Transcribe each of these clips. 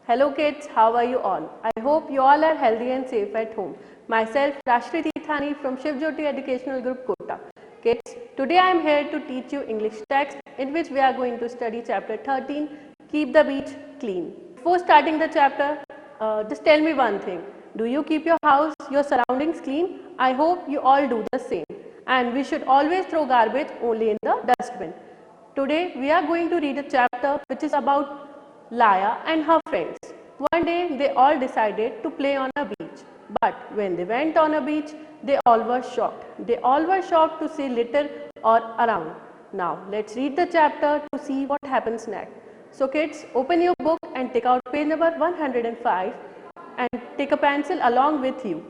Hello kids, how are you all? I hope you all are healthy and safe at home. Myself Rashri Tithani from Shiv Jyoti Educational Group Kota. Kids, today I am here to teach you English text in which we are going to study chapter 13, Keep the Beach Clean. Before starting the chapter, just tell me one thing. Do you keep your house, your surroundings clean? I hope you all do the same. And we should always throw garbage only in the dustbin. Today we are going to read a chapter which is about Laya and her friends. One day they all decided to play on a beach. But when they went on a beach, they all were shocked. They all were shocked to see litter all around. Now let's read the chapter to see what happens next. So kids, open your book and take out page number 105 and take a pencil along with you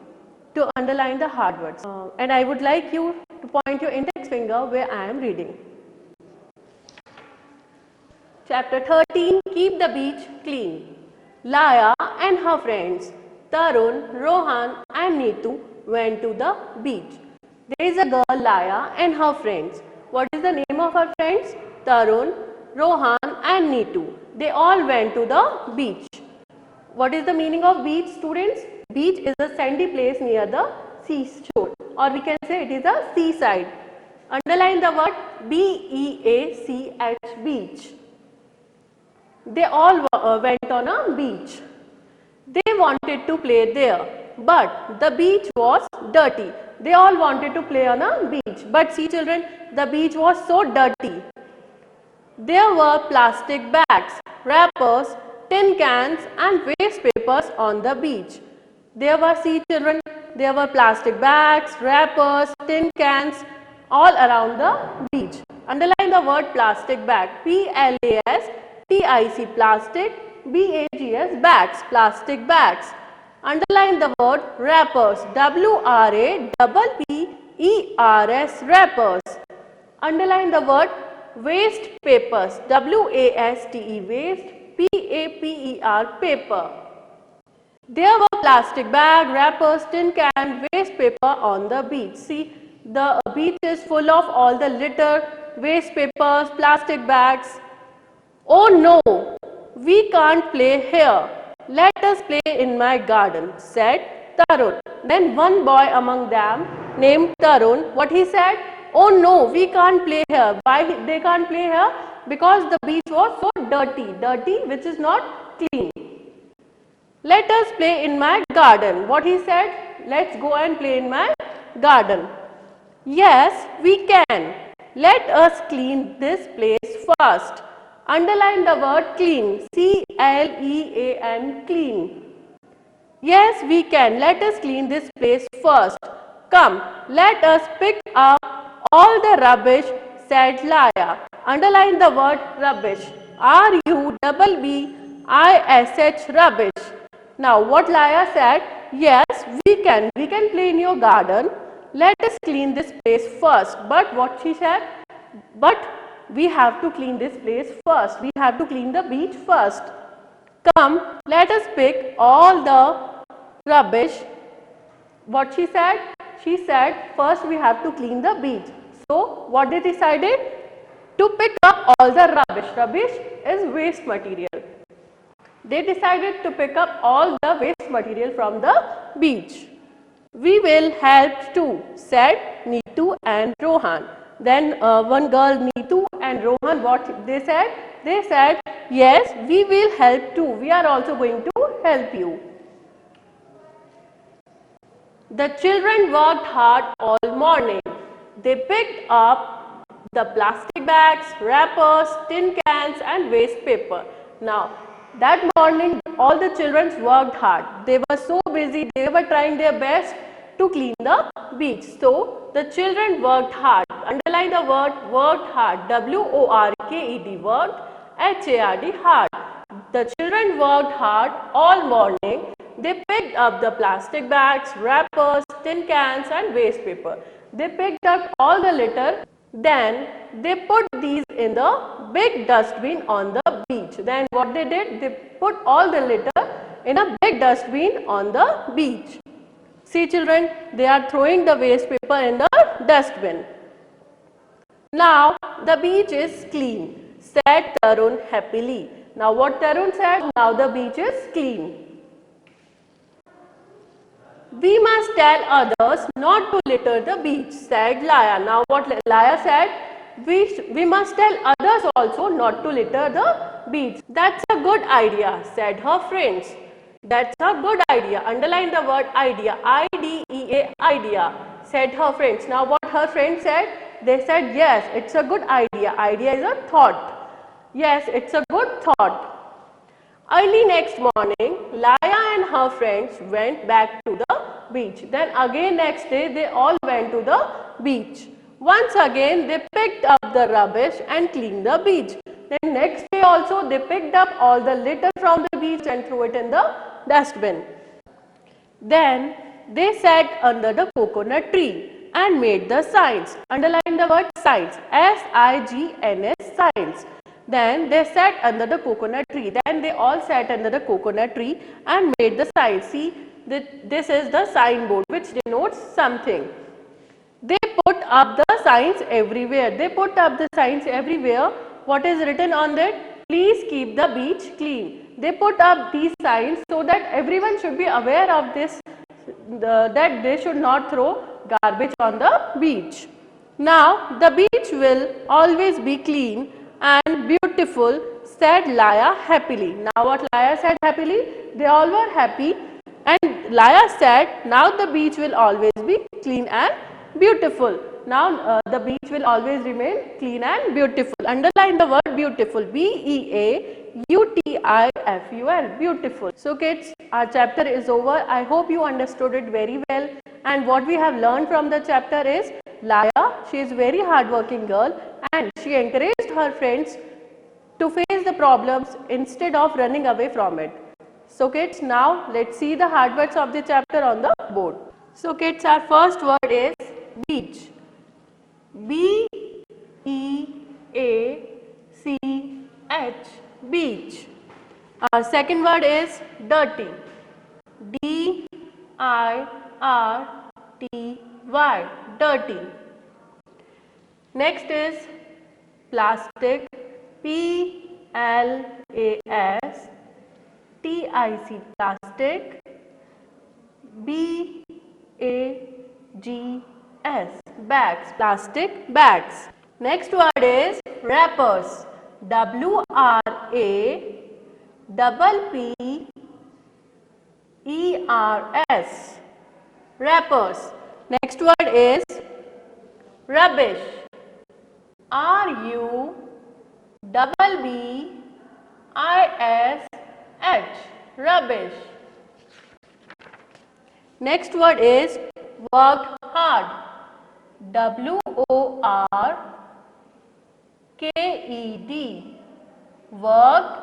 to underline the hard words. And I would like you to point your index finger where I am reading. Chapter 13, Keep the Beach Clean. Laya and her friends, Tarun, Rohan and Neetu went to the beach. There is a girl, Laya and her friends. What is the name of her friends? Tarun, Rohan and Neetu. They all went to the beach. What is the meaning of beach, students? Beach is a sandy place near the seashore, or we can say it is a seaside. Underline the word B-E-A-C-H, beach. They all went on a beach. They wanted to play there, but the beach was dirty. They all wanted to play on a beach, but see children, the beach was so dirty. There were plastic bags, wrappers, tin cans and waste papers on the beach. There were, see children, there were plastic bags, wrappers, tin cans all around the beach. Underline the word plastic bag, P-L-A-S-T-I-C, plastic, B-A-G-S, bags, plastic bags. Underline the word wrappers, W-R-A-P-P-E-R-S, wrappers. Underline the word waste papers, W-A-S-T-E, waste, P-A-P-E-R, paper. There were plastic bag, wrappers, tin can, waste paper on the beach. See, the beach is full of all the litter, waste papers, plastic bags. Oh no, we can't play here. Let us play in my garden, said Tarun. Then one boy among them named Tarun, what he said? Oh no, we can't play here. Why they can't play here? Because the beach was so dirty, which is not clean. Let us play in my garden. What he said? Let's go and play in my garden. Yes, we can. Let us clean this place first. Underline the word clean, C-L-E-A-N, clean. Yes, we can. Let us clean this place first. Come, let us pick up all the rubbish, said Laya. Underline the word rubbish, R-U-B-B-I-S-H, rubbish. Now what Laya said, yes, we can play in your garden. Let us clean this place first. But what she said, but we have to clean this place first. We have to clean the beach first. Come, let us pick all the rubbish. What she said? She said first we have to clean the beach. So what they decided? To pick up all the rubbish. Rubbish is waste material. They decided to pick up all the waste material from the beach. We will help too, said Neetu and Rohan. Then one girl, Neetu and Rohan, what they said? They said, yes, we will help too. We are also going to help you. The children worked hard all morning. They picked up the plastic bags, wrappers, tin cans and waste paper. Now, that morning all the children worked hard. They were so busy, they were trying their best to clean the beach. So, the children worked hard. Underline the word worked hard, W-O-R-K-E-D, worked, H-A-R-D, hard. The children worked hard all morning. They picked up the plastic bags, wrappers, tin cans and waste paper. They picked up all the litter. Then they put these in the big dustbin on the beach. Then what they did? They put all the litter in a big dustbin on the beach. See children, they are throwing the waste paper in the dustbin. Now the beach is clean, said Tarun happily. Now what Tarun said, now the beach is clean. We must tell others not to litter the beach, said Laya. Now what Laya said, we must tell others also not to litter the beach. That's a good idea, said her friends. That's a good idea. Underline the word idea, I-D-E-A, idea, said her friends. Now what her friends said, they said yes, it's a good idea. Idea is a thought. Yes, it's a good thought. Early next morning, Laya and her friends went back to the beach. Then again next day, they all went to the beach. Once again, they picked up the rubbish and cleaned the beach. Then next day also, they picked up all the litter from the beach and threw it in the dustbin. Then they sat under the coconut tree and made the signs. Underline the word signs, S-I-G-N-S, signs. Then they sat under the coconut tree. Then they all sat under the coconut tree and made the sign. See, this is the signboard which denotes something. They put up the signs everywhere. They put up the signs everywhere. What is written on that? Please keep the beach clean. They put up these signs so that everyone should be aware of this, that they should not throw garbage on the beach. Now the beach will always be clean and beautiful, said Laya happily. Now what Laya said happily? They all were happy, and Laya said, now the beach will always be clean and beautiful. Now the beach will always remain clean and beautiful. Underline the word beautiful, B-E-A-U-T-I-F-U-L, beautiful. So kids, our chapter is over. I hope you understood it very well, and what we have learned from the chapter is, Laya, she is very hardworking girl, and she encouraged her friends to face the problems instead of running away from it. So kids, now let's see the hard words of the chapter on the board. So kids, our first word is beach. B-E-A-C-H, beach. Our second word is dirty. D-I-R-T-Y, dirty. Next is plastic. P-L-A-S-T-I-C, plastic. B-A-G-S, bags, plastic bags. Next word is wrappers. W-R-A-P-P-E-R-S, wrappers. Next word is rubbish. R-U-B-B-I-S-H, rubbish. Next word is worked hard. W-O-R-K-E-D, worked,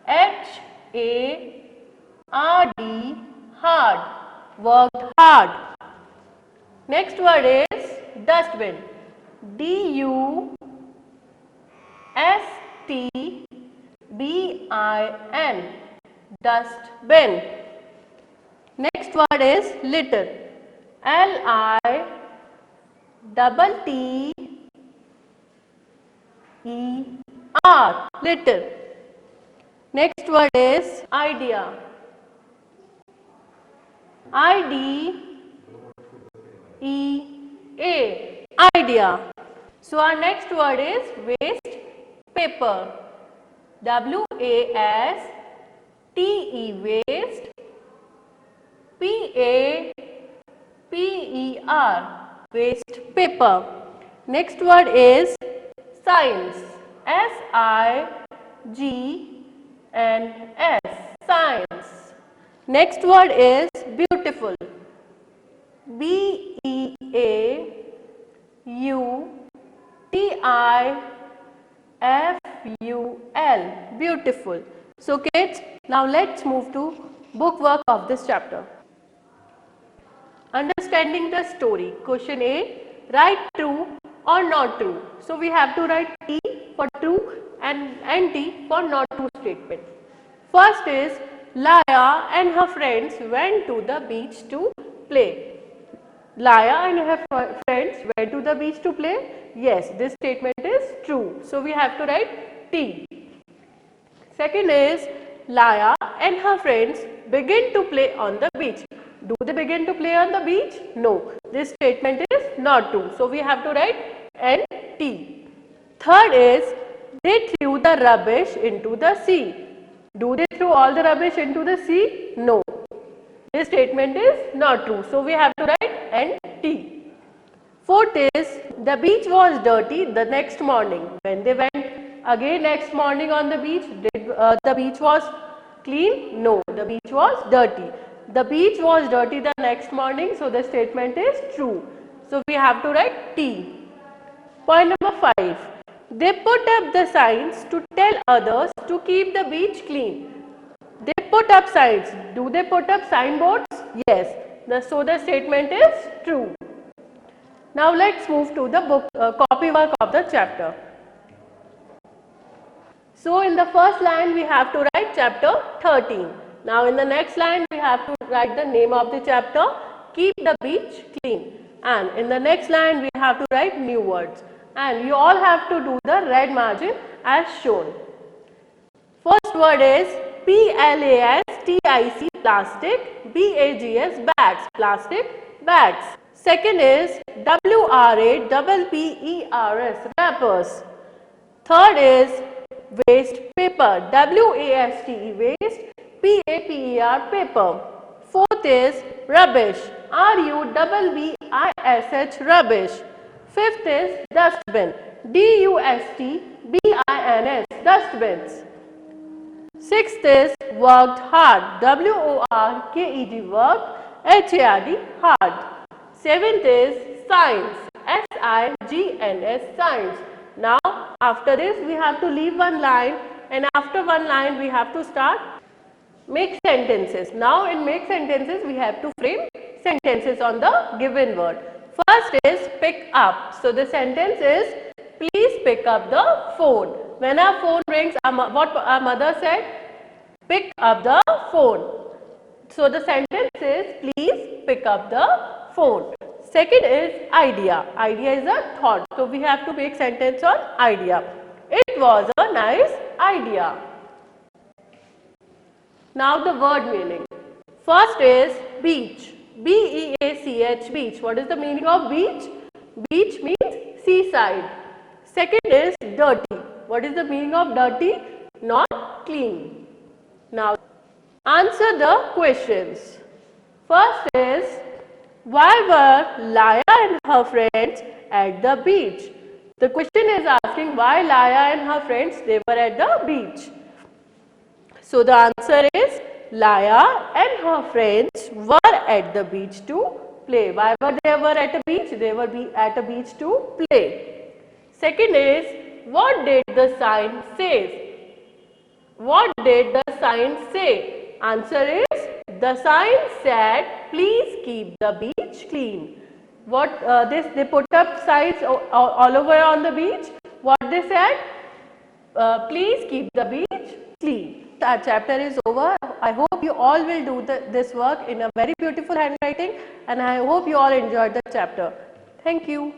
H-A-R-D, hard, worked hard. Next word is dustbin. D-U-S-T-B-I-N, dustbin. Next word is litter. L-I-T-T-E-R, litter. Next word is idea. I-D-E-A, idea. So our next word is waste paper. W-A-S-T-E, waste. P-A-P-E-R, waste paper. Next word is science. S-I-G-N-S, science. Next word is beautiful. B-E-A-U-T-I-F-U-L, beautiful. So kids, now let's move to book work of this chapter. Understanding the story. Question A, write true or not true. So we have to write T for true and T for not true statement. First is, Laya and her friends went to the beach to play. Laya and her friends went to the beach to play. Yes, this statement is true. So we have to write T. Second is Laya and her friends begin to play on the beach. Do they begin to play on the beach? No. This statement is not true. So we have to write NT. Third is they threw the rubbish into the sea. Do they throw all the rubbish into the sea? No. This statement is not true. So we have to write NT. Fourth is the beach was dirty the next morning. When they went again next morning on the beach, did the beach was clean? No, the beach was dirty. The beach was dirty the next morning, so the statement is true. So we have to write T. Point number 5. They put up the signs to tell others to keep the beach clean. They put up signs. Do they put up signboards? Yes. So the statement is true. Now let's move to the book copy work of the chapter. So in the first line we have to write chapter 13. Now in the next line we have to write the name of the chapter, keep the beach clean. And in the next line we have to write new words. And you all have to do the red margin as shown. First word is PLASTIC plastic, BAGS bags, plastic bags. Second is WRAPPERS wrappers. Third is waste paper, WASTE waste, PAPER paper. Fourth is rubbish, RUBBISH rubbish. Fifth is dustbin, DUSTBINS dustbins. Sixth is worked hard, WORKED worked, HARD hard. Seventh is science, SIGNS science. Now after this we have to leave one line, and after one line we have to start make sentences. Now in make sentences we have to frame sentences on the given word. First is pick up. So the sentence is please pick up the phone. When our phone rings, what our mother said? Pick up the phone. So the sentence is please pick up the phone. Second is idea. Idea is a thought. So we have to make sentence on idea. It was a nice idea. Now the word meaning. First is beach. BEACH beach. What is the meaning of beach? Beach means seaside. Second is dirty. What is the meaning of dirty? Not clean. Now answer the questions. First is why were Laya and her friends at the beach? The question is asking why Laya and her friends they were at the beach. So the answer is Laya and her friends were at the beach to play. Why were they at a beach? They were at a beach to play. Second is what did the sign say? What did the sign say? Answer is the sign said please keep the beach clean. What they put up signs all over on the beach. What they said? Please keep the beach clean. Our chapter is over. I hope you all will do this work in a very beautiful handwriting, and I hope you all enjoyed the chapter. Thank you.